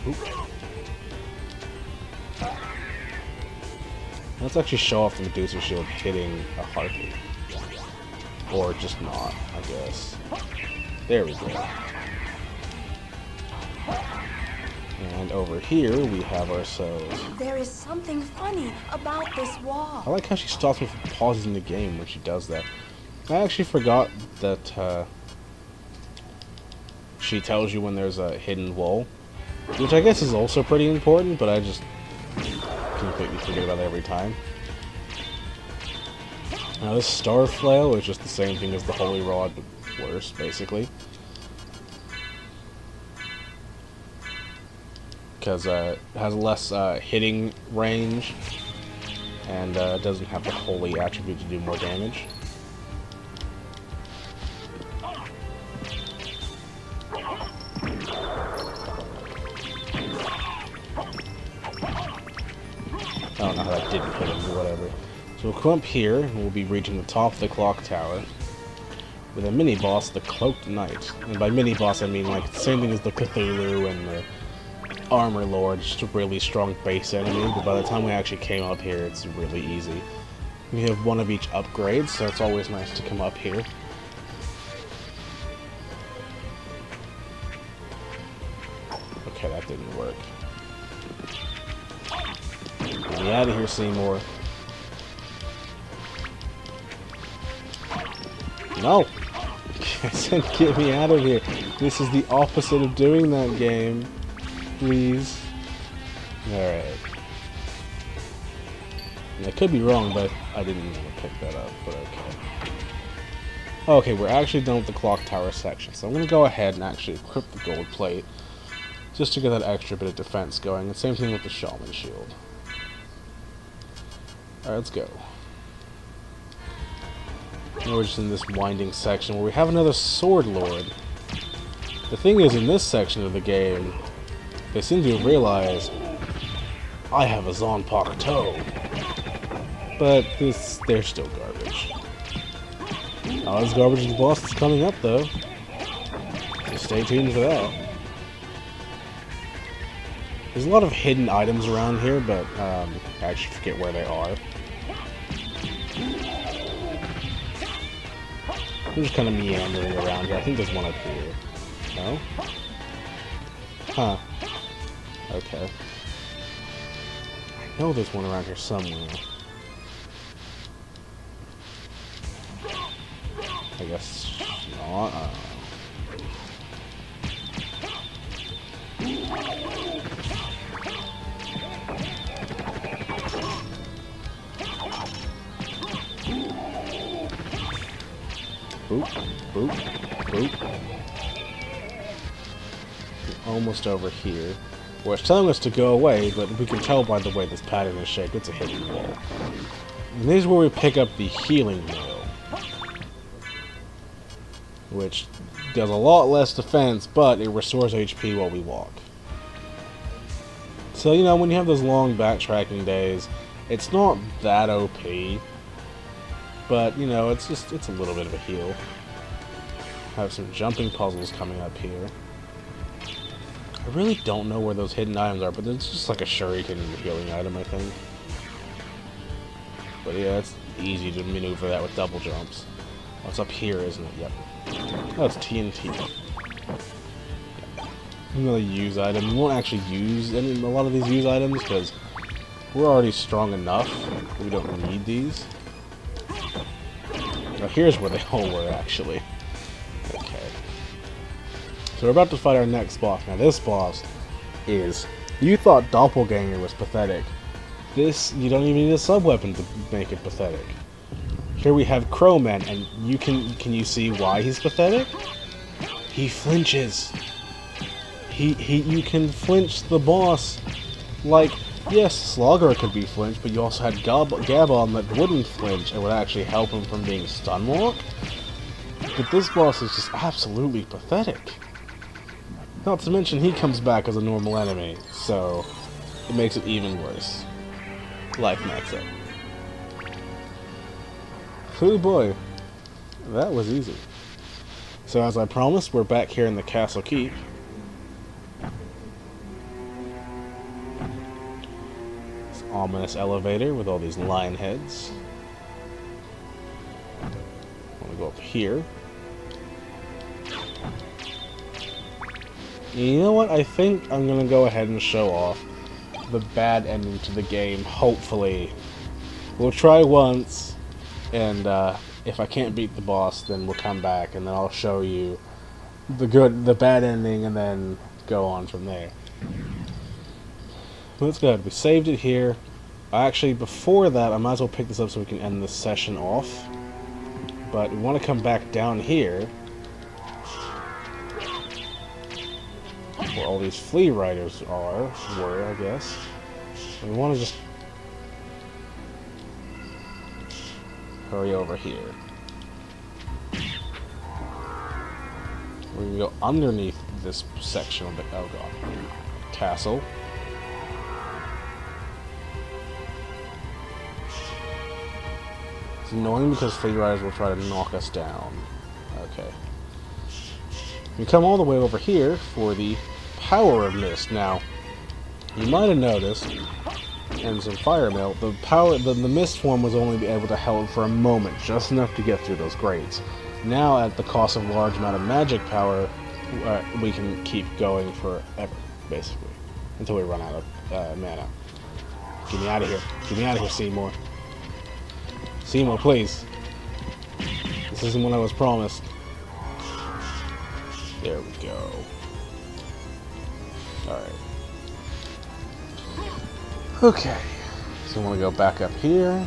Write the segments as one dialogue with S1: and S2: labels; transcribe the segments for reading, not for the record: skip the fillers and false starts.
S1: Oop. Let's actually show off the Medusa shield hitting a harpy. Or just not, I guess. There we go. And over here we have ourselves...
S2: There is something funny about this wall.
S1: I like how she stops me from pausing the game when she does that. I actually forgot that she tells you when there's a hidden wall. Which I guess is also pretty important, but I just completely forget about it every time. Now this Star Flail is just the same thing as the Holy Rod, but worse, basically. Because it has less hitting range, and doesn't have the Holy attribute to do more damage. I don't know how that didn't hit him, but whatever. So we'll come up here, and we'll be reaching the top of the clock tower with a mini-boss, the Cloaked Knight. And by mini-boss, I mean like the same thing as the Cthulhu and the Armor Lord, just a really strong base enemy, but by the time we actually came up here, it's really easy. We have one of each upgrade, so it's always nice to come up here. Okay, that didn't work. Get me out of here, Seymour. No! I said get me out of here. This is the opposite of doing that game. Please. Alright. I could be wrong, but I didn't want to pick that up, but okay. Okay, we're actually done with the clock tower section, so I'm going to go ahead and actually equip the gold plate, just to get that extra bit of defense going, and same thing with the shaman shield. Alright, let's go. Now we're just in this winding section where we have another Sword Lord. The thing is, in this section of the game, they seem to have realized I have a Zonpak toe. But they're still garbage. Not as garbage as the boss that's coming up, though. So stay tuned for that. There's a lot of hidden items around here, but I actually forget where they are. I'm just kind of meandering around here. I think there's one up here. No? Huh. Okay. I know there's one around here somewhere. I guess not. I don't know. Boop, boop, boop. We're almost over here. Well, it's telling us to go away, but we can tell by the way this pattern is shaped, it's a hidden wall. And this is where we pick up the healing nail, which does a lot less defense, but it restores HP while we walk. So, you know, when you have those long backtracking days, it's not that OP, but, you know, it's a little bit of a heal. Have some jumping puzzles coming up here. I really don't know where those hidden items are, but it's just like a shuriken healing item, I think. But yeah, it's easy to maneuver that with double jumps. Oh, it's up here, isn't it? Yep. Oh, it's TNT. Another use item. We won't actually use a lot of these use items because we're already strong enough. We don't need these. Now here's where they all were, actually. Okay. So we're about to fight our next boss. Now this boss is... You thought Doppelganger was pathetic. This, you don't even need a sub-weapon to make it pathetic. Here we have Crowman, and can you see why he's pathetic? He flinches. You can flinch the boss. Like, yes, Slogger could be flinched, but you also had Gabon that wouldn't flinch and would actually help him from being stun-walked. But this boss is just absolutely pathetic. Not to mention he comes back as a normal enemy, so it makes it even worse. Life max up. Oh boy, that was easy. So as I promised, we're back here in the castle keep. ominous elevator with all these lion heads. I'm gonna go up here. You know what? I think I'm gonna go ahead and show off the bad ending to the game, hopefully. We'll try once, and if I can't beat the boss, then we'll come back, and then I'll show you the bad ending, and then go on from there. That's good. We saved it here. Actually, before that, I might as well pick this up so we can end this session off. But we want to come back down here, where all these flea riders were, I guess. We want to just hurry over here. We're going to go underneath this section of the, oh god, castle. It's annoying because flea riders will try to knock us down. Okay. We come all the way over here for the power of mist. Now, you might have noticed, and some fire mail, the mist form was only able to hold for a moment, just enough to get through those grates. Now, at the cost of a large amount of magic power, we can keep going forever, basically, until we run out of mana. Get me out of here. Get me out of here, Seymour. Seymour, please. This isn't what I was promised. There we go. Alright. Okay. So I want to go back up here.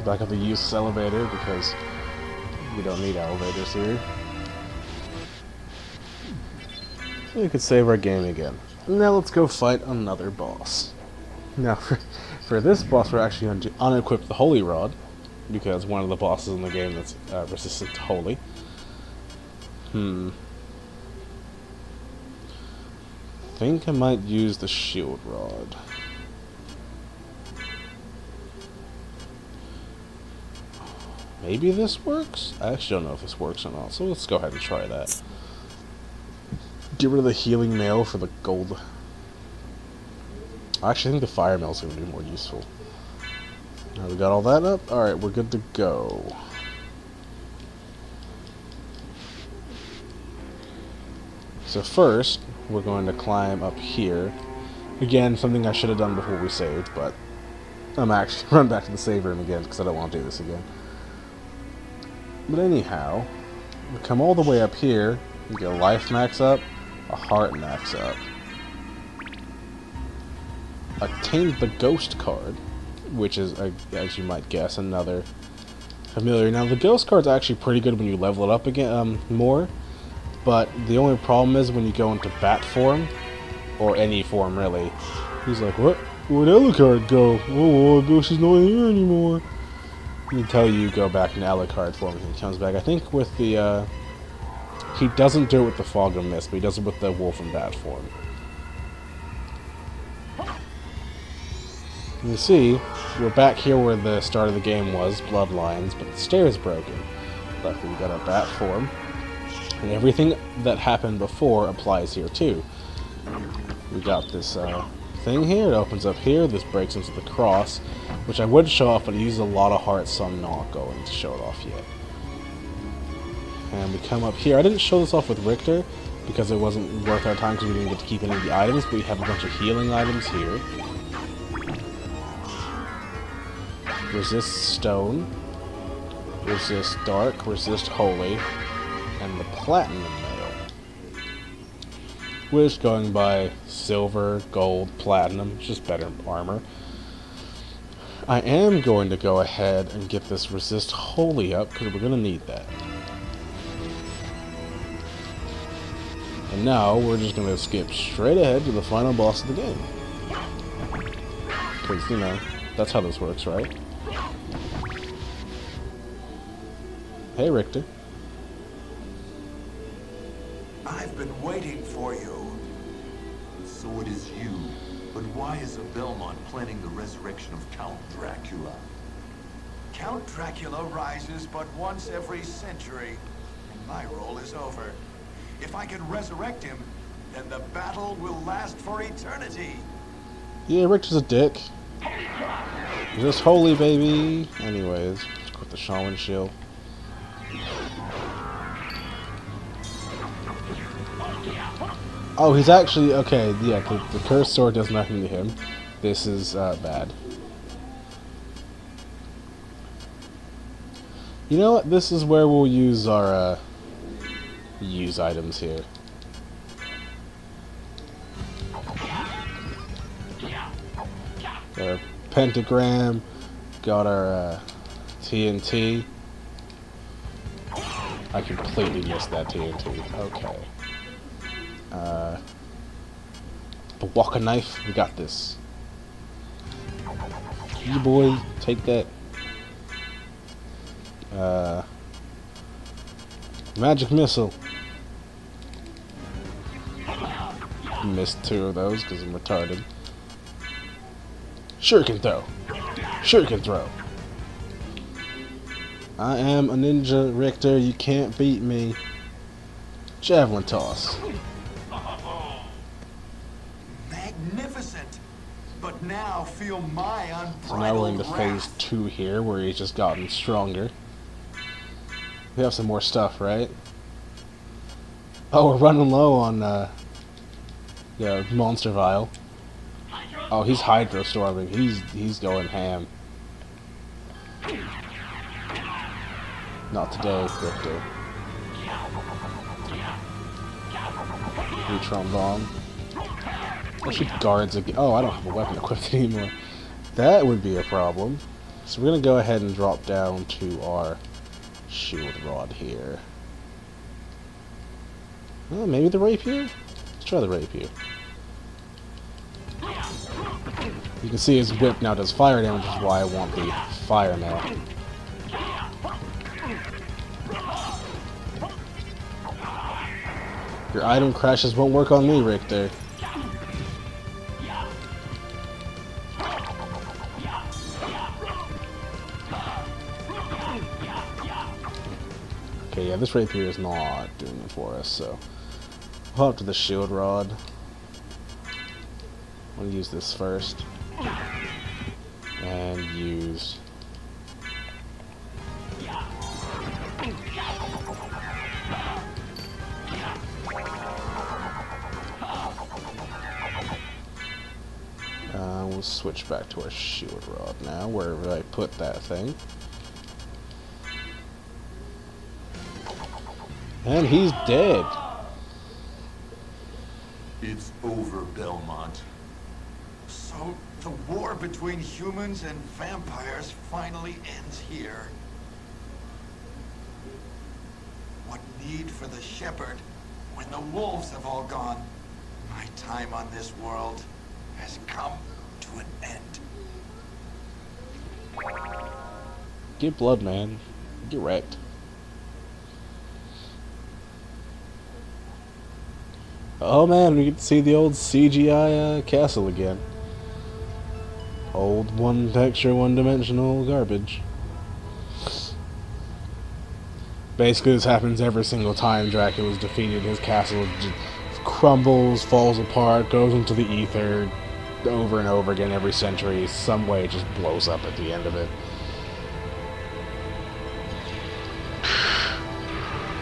S1: Back up the use elevator because we don't need elevators here. So we could save our game again. Now let's go fight another boss. Now for this boss we're actually going to unequip the Holy Rod, because one of the bosses in the game that's resistant to Holy. I think I might use the Shield Rod. Maybe this works? I actually don't know if this works or not, so let's go ahead and try that. Get rid of the healing mail for the gold. I actually think the fire mail is going to be more useful. Now we got all that up. Alright, we're good to go. So first, we're going to climb up here. Again, something I should have done before we saved, but I'm actually run back to the save room again because I don't want to do this again. But anyhow, we come all the way up here. We get a life max up, a heart max up. Obtained the ghost card, which is, as you might guess, another familiar. Now, the ghost card's actually pretty good when you level it up again more, but the only problem is when you go into bat form, or any form really, he's like, what? Where'd Alucard go? Oh, Ghost is not here anymore. Until you go back in Alucard form and he comes back. I think with the, he doesn't do it with the Fog of Mist, but he does it with the Wolf and Bat form. You see, we're back here where the start of the game was, Bloodlines, but the stair is broken. Luckily we got our bat form, and everything that happened before applies here too. We got this thing here, it opens up here, this breaks into the cross, which I would show off, but it uses a lot of hearts, so I'm not going to show it off yet. And we come up here. I didn't show this off with Richter, because it wasn't worth our time because we didn't get to keep any of the items, but we have a bunch of healing items here. Resist Stone, Resist Dark, Resist Holy, and the Platinum Mail. Which, going by Silver, Gold, Platinum, it's just better armor. I am going to go ahead and get this Resist Holy up, because we're going to need that. And now, we're just going to skip straight ahead to the final boss of the game. Because, you know, that's how this works, right? Hey, Richter.
S3: I've been waiting for you. So it is you. But why is a Belmont planning the resurrection of Count Dracula? Count Dracula rises but once every century, and my role is over. If I can resurrect him, then the battle will last for eternity.
S1: Yeah, Richter's a dick. He's just holy, baby. Anyways, let's go with the Shaman Shield. Oh, he's actually... Okay, yeah, the Cursed Sword does nothing to him. This is bad. You know what? This is where we'll use our use items here. Got our pentagram, got our TNT. I completely missed that TNT. Okay. The Walker knife, we got this. You boy, take that. Magic missile. Missed 2 of those because I'm retarded. Shuriken throw. Shuriken throw. I am a ninja, Richter. You can't beat me. Javelin toss.
S3: Magnificent. But now feel my unbridled
S1: So now we're into phase
S3: wrath.
S1: 2 here, where he's just gotten stronger. We have some more stuff, right? Oh, we're running low on yeah, Monster Vial. Oh, he's Hydro Storming. He's going ham. Not today, Victor. Neutron Bomb. I should guards again. Oh, I don't have a weapon equipped anymore. That would be a problem. So we're gonna go ahead and drop down to our shield rod here. Oh, maybe the rapier? Let's try the rapier. You can see his whip now does fire damage, which is why I want the fire now. Your item crashes won't work on me, Richter. Okay, yeah, this rapier is not doing it for us, so we'll hop to the shield rod. I'm gonna use this first. And use... we'll switch back to our shield rod now, wherever I put that thing. And he's dead.
S3: It's over, Belmont. So the war between humans and vampires finally ends here. What need for the shepherd when the wolves have all gone? My time on this world has come to an end.
S1: Get blood, man. Get wrecked. Oh man, we get to see the old CGI castle again. Old one texture, one-dimensional garbage. Basically, this happens every single time Dracula's defeated. His castle just crumbles, falls apart, goes into the ether, over and over again every century. Some way it just blows up at the end of it.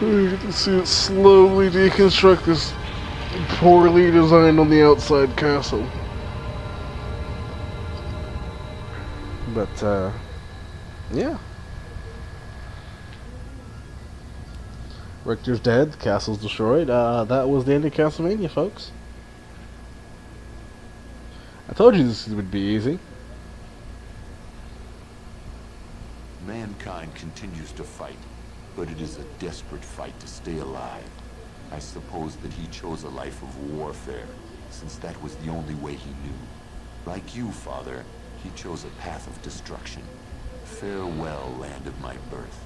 S1: You get to see it slowly deconstruct this poorly designed on the outside castle. But, yeah. Richter's dead, the castle's destroyed. That was the end of Castlevania, folks. I told you this would be easy.
S3: Mankind continues to fight, but it is a desperate fight to stay alive. I suppose that he chose a life of warfare, since that was the only way he knew. Like you, Father, he chose a path of destruction. Farewell, land of my birth.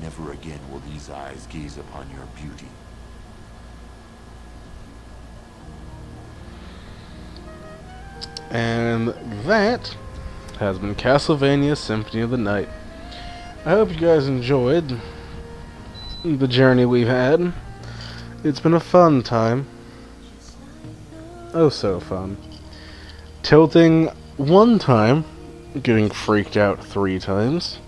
S3: Never again will these eyes gaze upon your beauty.
S1: And that has been Castlevania Symphony of the Night. I hope you guys enjoyed the journey we've had. It's been a fun time. Oh so fun. Tilting 1 time, getting freaked out 3 times.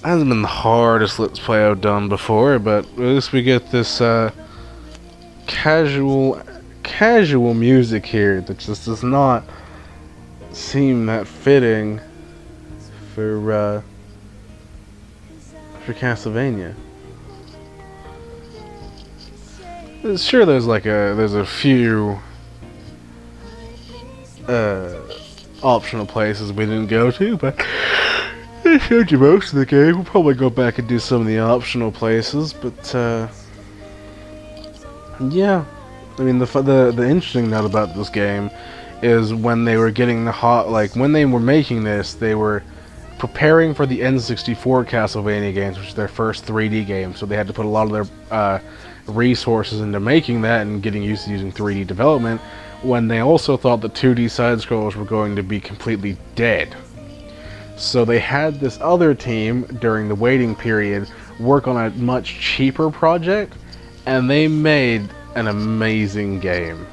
S1: Hasn't been the hardest Let's Play I've done before, but at least we get this casual music here that just does not seem that fitting for Castlevania. Sure, there's a few optional places we didn't go to, but I showed you most of the game. We'll probably go back and do some of the optional places, but yeah. I mean, the interesting note about this game is when they were getting when they were making this, they were preparing for the N64 Castlevania games, which is their first 3D game, so they had to put a lot of their resources into making that and getting used to using 3D development, when they also thought the 2D side-scrollers were going to be completely dead. So they had this other team, during the waiting period, work on a much cheaper project, and they made an amazing game.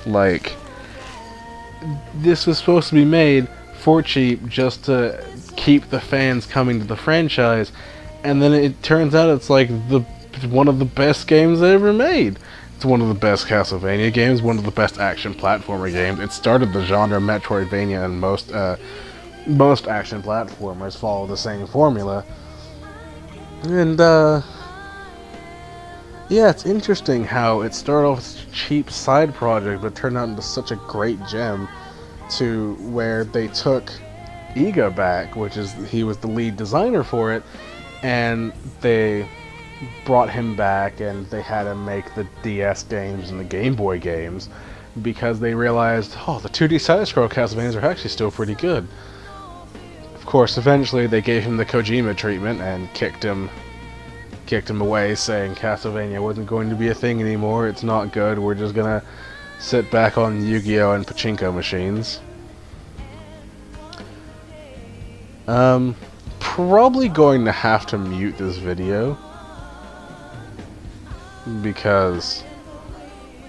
S1: Like, this was supposed to be made for cheap just to keep the fans coming to the franchise, and then it turns out it's like one of the best games ever made. It's one of the best Castlevania games, one of the best action platformer games. It started the genre Metroidvania, and most action platformers follow the same formula. And yeah, it's interesting how it started off as a cheap side project, but turned out into such a great gem, to where they took Iga back, he was the lead designer for it, and they brought him back, and they had him make the DS games and the Game Boy games, because they realized, oh, the 2D side-scroll Castlevanias are actually still pretty good. Of course, eventually they gave him the Kojima treatment and kicked him away, saying Castlevania wasn't going to be a thing anymore, it's not good, we're just gonna sit back on Yu-Gi-Oh! And pachinko machines. Probably going to have to mute this video, because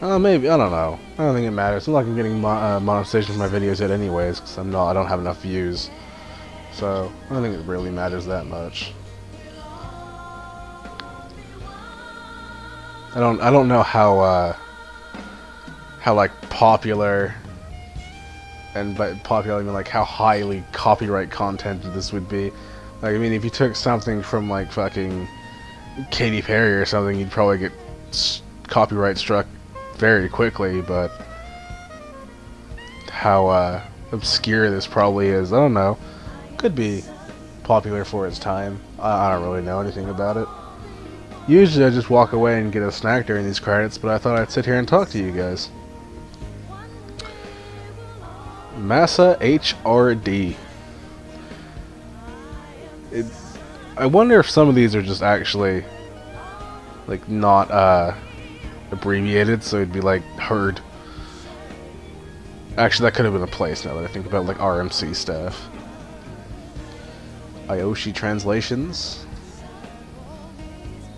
S1: maybe, I don't know. I don't think it matters. It's not like I'm getting monetization for my videos yet anyways, because I don't have enough views. So, I don't think it really matters that much. I don't know how like popular, and by popular I mean like how highly copyright content this would be. Like, I mean, if you took something from like fucking Katy Perry or something, you'd probably get copyright struck very quickly, but how obscure this probably is, I don't know. Could be popular for its time. I don't really know anything about it. Usually I just walk away and get a snack during these credits, but I thought I'd sit here and talk to you guys. Massa HRD. I wonder if some of these are just actually like not abbreviated, so it'd be like herd. Actually, that could have been a place now that I think about like RMC stuff. Ayoshi Translations.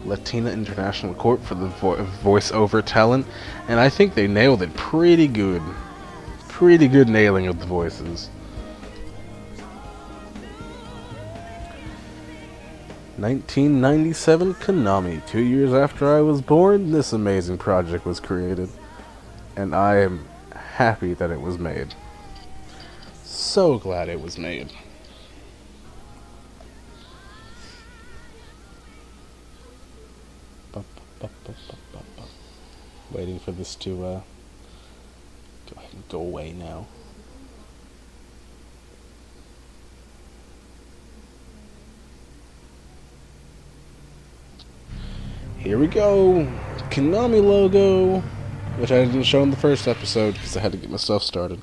S1: Latina International Court for the voiceover talent, and I think they nailed it pretty good. Pretty good nailing of the voices. 1997 Konami. 2 years after I was born, this amazing project was created, and I am happy that it was made. So glad it was made. Waiting for this to go ahead and go away now. Here we go! Konami logo! Which I didn't show in the first episode because I had to get my stuff started.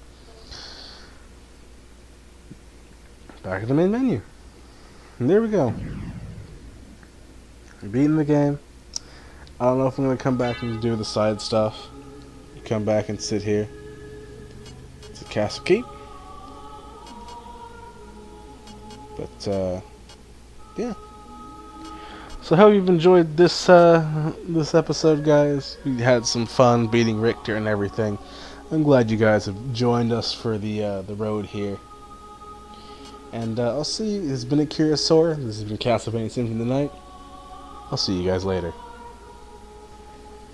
S1: Back at the main menu. And there we go. We're beating the game. I don't know if I'm going to come back and do the side stuff. Come back and sit here. It's a Castle Keep. But, yeah. So I hope you've enjoyed this episode, guys. We had some fun beating Richter and everything. I'm glad you guys have joined us for the road here. And I'll see you. This has been a Curiousaur. This has been Castlevania Symphony of the Night. I'll see you guys later.